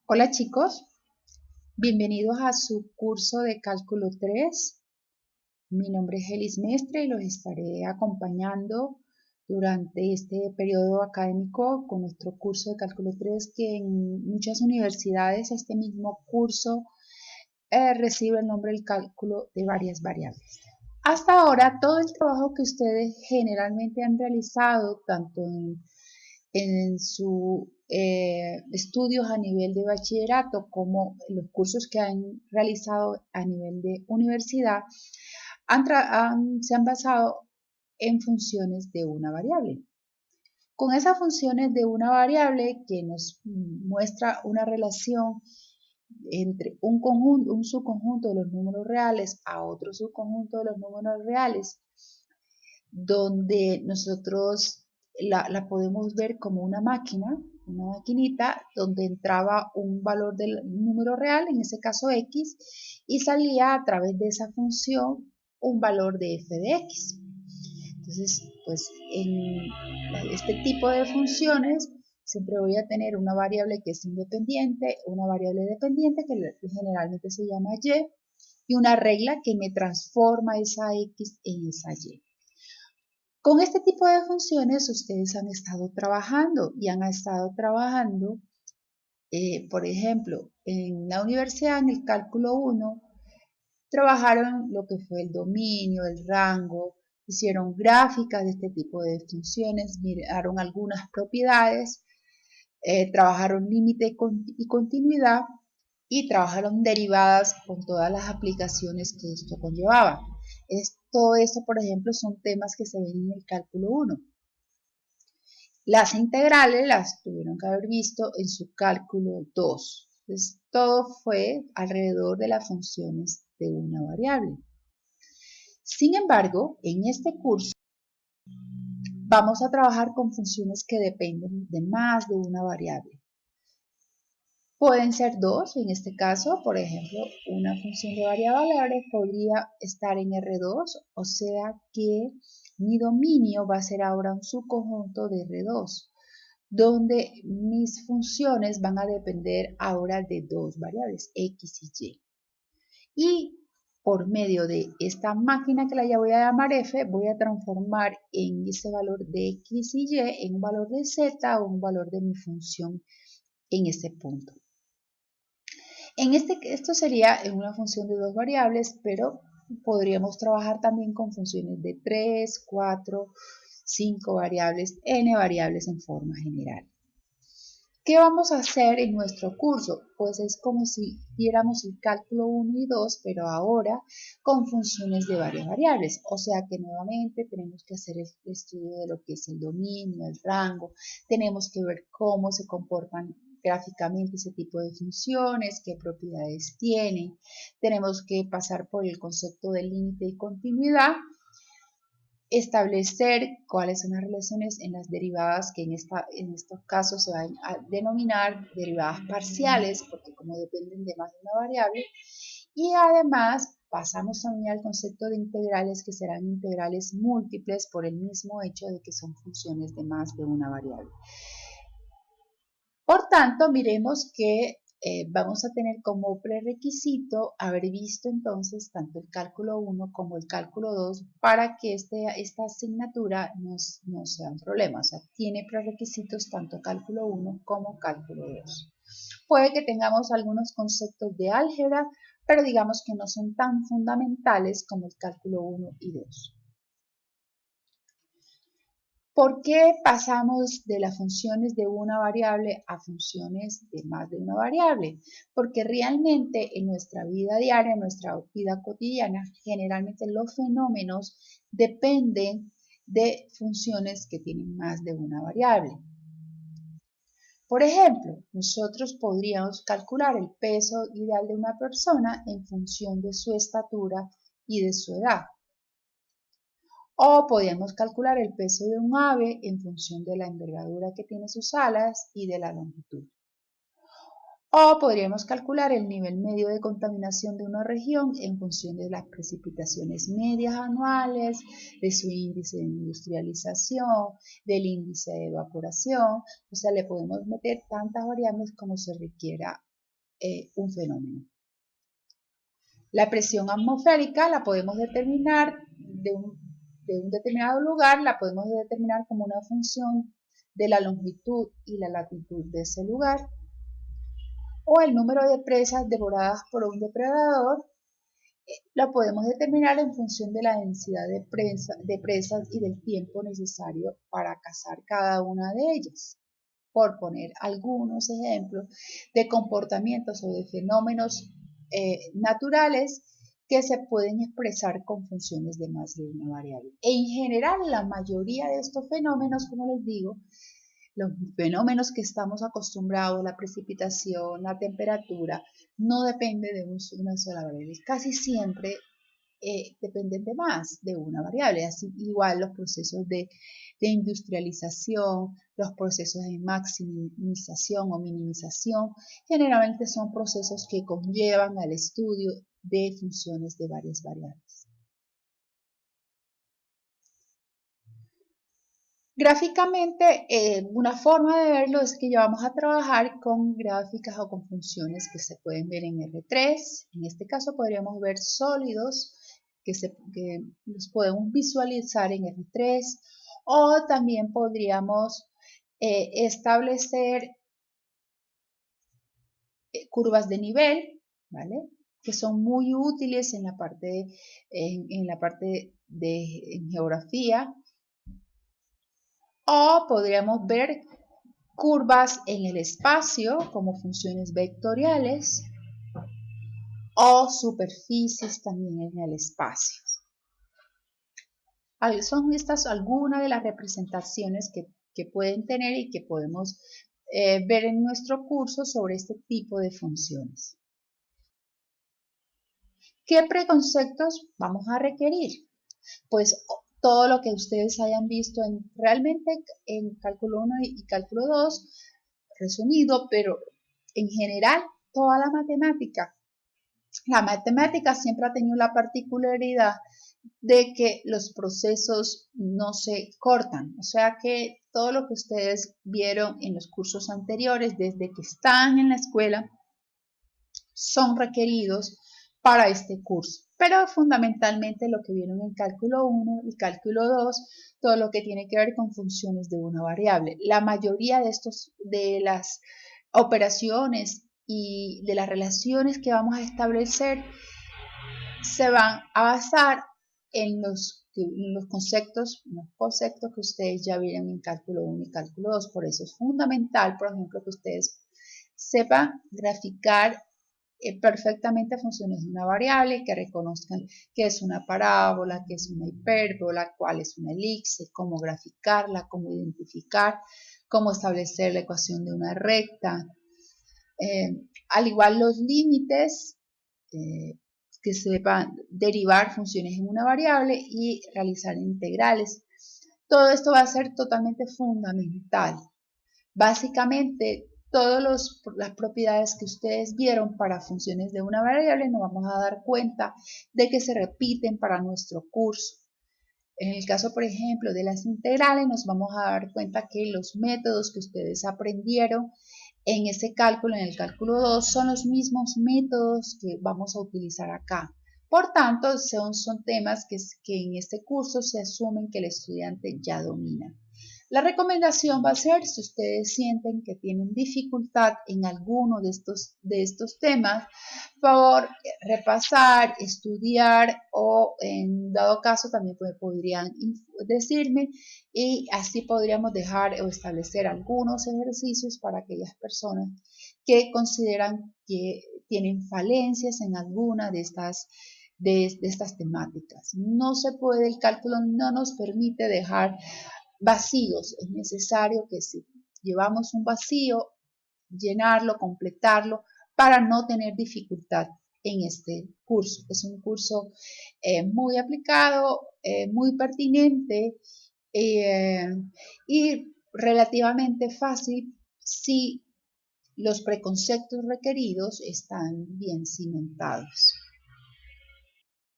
Hola chicos, bienvenidos a su curso de Cálculo 3. Mi nombre es Elis Mestre y los estaré acompañando durante este periodo académico con nuestro curso de Cálculo 3, que en muchas universidades este mismo curso recibe el nombre del cálculo de varias variables. Hasta ahora, todo el trabajo que ustedes generalmente han realizado, tanto en sus estudios a nivel de bachillerato como los cursos que han realizado a nivel de universidad, se han basado en funciones de una variable. Con esas funciones de una variable que nos muestra una relación entre un subconjunto de los números reales a otro subconjunto de los números reales, donde nosotros la podemos ver como una maquinita, donde entraba un valor del número real, en ese caso x, y salía a través de esa función un valor de f de x. Entonces, pues en este tipo de funciones siempre voy a tener una variable que es independiente, una variable dependiente que generalmente se llama y una regla que me transforma esa x en esa y. Con este tipo de funciones ustedes han estado trabajando por ejemplo, en la universidad, en el cálculo 1, trabajaron lo que fue el dominio, el rango, hicieron gráficas de este tipo de funciones, miraron algunas propiedades, trabajaron límite y continuidad y trabajaron derivadas con todas las aplicaciones que esto conllevaba. Todo esto, por ejemplo, son temas que se ven en el cálculo 1. Las integrales las tuvieron que haber visto en su cálculo 2. Entonces, todo fue alrededor de las funciones de una variable. Sin embargo, en este curso vamos a trabajar con funciones que dependen de más de una variable. Pueden ser dos, en este caso, por ejemplo, una función de variable podría estar en R2, o sea que mi dominio va a ser ahora un subconjunto de R2, donde mis funciones van a depender ahora de dos variables, x y y. Y por medio de esta máquina que la ya voy a llamar f, voy a transformar en ese valor de x y y en un valor de z o un valor de mi función en ese punto. Esto sería en una función de dos variables, pero podríamos trabajar también con funciones de 3, 4, 5 variables, n variables en forma general. ¿Qué vamos a hacer en nuestro curso? Pues es como si viéramos el cálculo 1 y 2, pero ahora con funciones de varias variables. O sea que nuevamente tenemos que hacer el estudio de lo que es el dominio, el rango, tenemos que ver cómo se comportan gráficamente ese tipo de funciones, qué propiedades tienen, tenemos que pasar por el concepto de límite y continuidad, establecer cuáles son las relaciones en las derivadas que en estos casos se van a denominar derivadas parciales, porque como dependen de más de una variable, y además pasamos también al concepto de integrales, que serán integrales múltiples por el mismo hecho de que son funciones de más de una variable. Por tanto, miremos que vamos a tener como prerequisito haber visto entonces tanto el cálculo 1 como el cálculo 2 para que esta asignatura no sea un problema. O sea, tiene prerequisitos tanto cálculo 1 como cálculo 2. Puede que tengamos algunos conceptos de álgebra, pero digamos que no son tan fundamentales como el cálculo 1 y 2. ¿Por qué pasamos de las funciones de una variable a funciones de más de una variable? Porque realmente en nuestra vida diaria, en nuestra vida cotidiana, generalmente los fenómenos dependen de funciones que tienen más de una variable. Por ejemplo, nosotros podríamos calcular el peso ideal de una persona en función de su estatura y de su edad. O podríamos calcular el peso de un ave en función de la envergadura que tiene sus alas y de la longitud. O podríamos calcular el nivel medio de contaminación de una región en función de las precipitaciones medias anuales, de su índice de industrialización, del índice de evaporación. O sea, le podemos meter tantas variables como se requiera un fenómeno. La presión atmosférica la podemos determinar de un determinado lugar, la podemos determinar como una función de la longitud y la latitud de ese lugar, o el número de presas devoradas por un depredador, lo podemos determinar en función de la densidad de presas y del tiempo necesario para cazar cada una de ellas. Por poner algunos ejemplos de comportamientos o de fenómenos naturales que se pueden expresar con funciones de más de una variable. En general, la mayoría de estos fenómenos, como les digo, los fenómenos que estamos acostumbrados, la precipitación, la temperatura, no depende de una sola variable. Casi siempre dependen de más de una variable. Así igual los procesos de industrialización, los procesos de maximización o minimización, generalmente son procesos que conllevan al estudio de funciones de varias variables. Gráficamente, una forma de verlo es que ya vamos a trabajar con gráficas o con funciones que se pueden ver en R3. En este caso podríamos ver sólidos que los podemos visualizar en R3, o también podríamos establecer curvas de nivel, ¿vale? Que son muy útiles en la parte en geografía. O podríamos ver curvas en el espacio como funciones vectoriales o superficies también en el espacio. Son estas algunas de las representaciones que pueden tener y que podemos ver en nuestro curso sobre este tipo de funciones. ¿Qué preconceptos vamos a requerir? Pues todo lo que ustedes hayan visto realmente en cálculo 1 y cálculo 2, resumido, pero en general toda la matemática. La matemática siempre ha tenido la particularidad de que los procesos no se cortan, o sea que todo lo que ustedes vieron en los cursos anteriores, desde que están en la escuela, son requeridos para este curso. Pero fundamentalmente lo que vieron en cálculo 1 y cálculo 2, todo lo que tiene que ver con funciones de una variable. La mayoría de las operaciones y de las relaciones que vamos a establecer se van a basar en los conceptos que ustedes ya vieron en cálculo 1 y cálculo 2. Por eso es fundamental, por ejemplo, que ustedes sepan graficar perfectamente funciones de una variable, que reconozcan qué es una parábola, qué es una hipérbola, cuál es una elipse, cómo graficarla, cómo identificar, cómo establecer la ecuación de una recta. Al igual los límites, que sepan derivar funciones en una variable y realizar integrales. Todo esto va a ser totalmente fundamental. Básicamente, todas las propiedades que ustedes vieron para funciones de una variable nos vamos a dar cuenta de que se repiten para nuestro curso. En el caso, por ejemplo, de las integrales, nos vamos a dar cuenta que los métodos que ustedes aprendieron en ese cálculo, en el cálculo 2, son los mismos métodos que vamos a utilizar acá. Por tanto, son temas que en este curso se asumen que el estudiante ya domina. La recomendación va a ser, si ustedes sienten que tienen dificultad en alguno de estos temas, por favor, repasar, estudiar, o en dado caso también podrían decirme, y así podríamos dejar o establecer algunos ejercicios para aquellas personas que consideran que tienen falencias en alguna de estas temáticas. No se puede, el cálculo no nos permite dejar vacíos. Es necesario que si llevamos un vacío, llenarlo, completarlo, para no tener dificultad en este curso. Es un curso muy aplicado, muy pertinente y relativamente fácil si los preconceptos requeridos están bien cimentados.